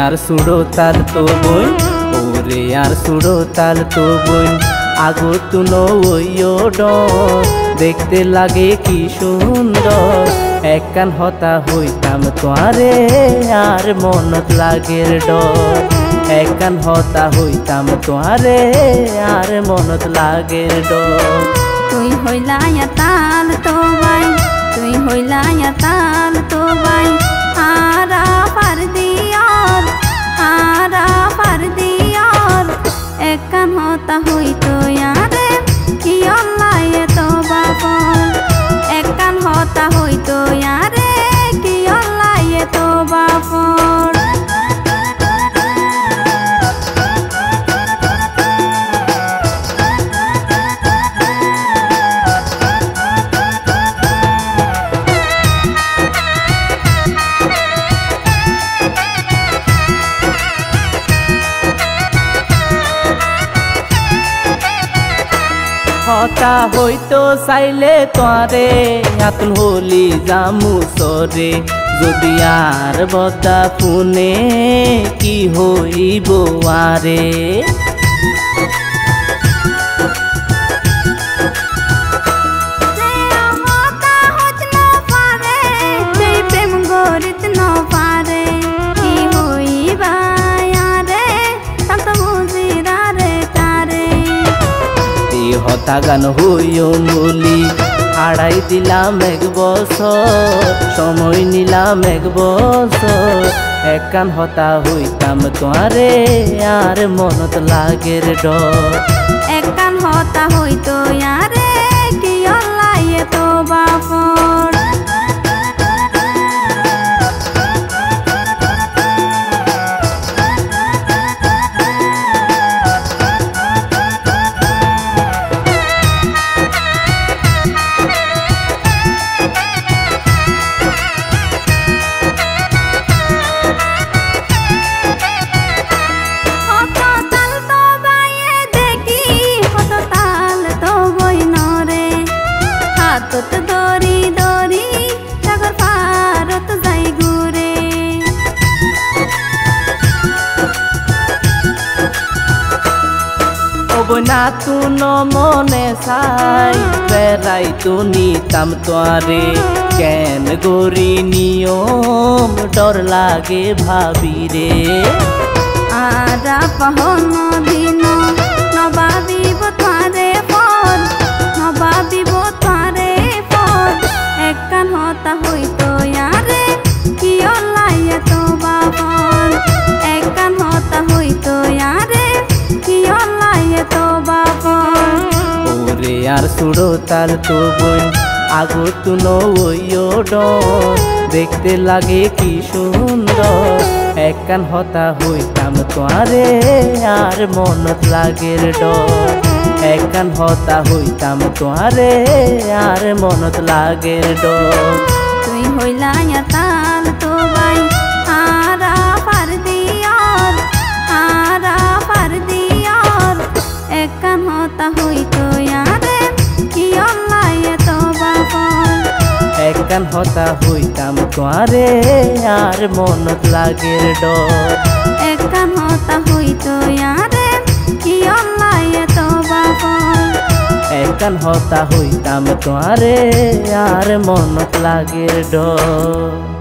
আর সুড়ো তাল তো বই ওরে আর সুড়ো তাল তো বই আগো তুনো ওইও ডর দেখতে লাগে কি সুন্দর একখান হতা হইতাম তোয়ারে আর মনত লাগের ডর একখান হতা হইতাম তোয়ারে আর মনত লাগের ডর তুই হইলা তাল তো ভাই তুই হইলা তাল তো ভাই আরা পার দিয়ার একখান হতা হইতো ইয়ারে কি অল্লায় তো বাপর একখান হতা হইতো ইয়ারে কি অল্লায় তো বাপর হতা হইতো চাইলে তোয়ারে আতুল হলি জামু সরে যদি আর বদা পুনে কি হইব আরে হতা গান হইও বলি হারাই দিলাম এক বছর সময় নিলাম এক বছর একখান হতা হইতাম তোয়ারে আর মনত লাগের ডর একখান হতা হইতো ইয়ারে কি অল্লায় তো বাপর দরি দরি সাগর পারত যাই ঘুরে না তুন মনে চাই বেড়াই তো নিতাম তোয়ারে কেন গরি নিয়ম ডর লাগে ভাবি রে আরা পাহন দিন নবাবিব তোয়ারে পর নবাবিব তোয়ারে পর একখান হতা হইতো ইয়ারে কি অল্লায় তো বাপর একখান হতা হইতো ইয়ারে কি অল্লায় তো বাপর ওরে আর সুড়ো তাল তো বই আগো তুনো ওইও ডর দেখতে লাগে কি সুন্দর একখান হতা হইতাম তোয়ারে আর মনত লাগের ডর একখান হতা হইতাম তোয়ারে আর মনত লাগের ডর তুই হইলা তাল তো ভাই আরা পার দিয়ার একখান হতা হইতো ইয়ারে কি অল্লায় তো বাপর একখান হতা হইতাম তোয়ারে আর মনত লাগের ডর একখান হতা হইতো ইয়ারে কি অল্লায় তো বাপর একখান হতা হইতাম তোয়ারে আর মনত লাগের ডর।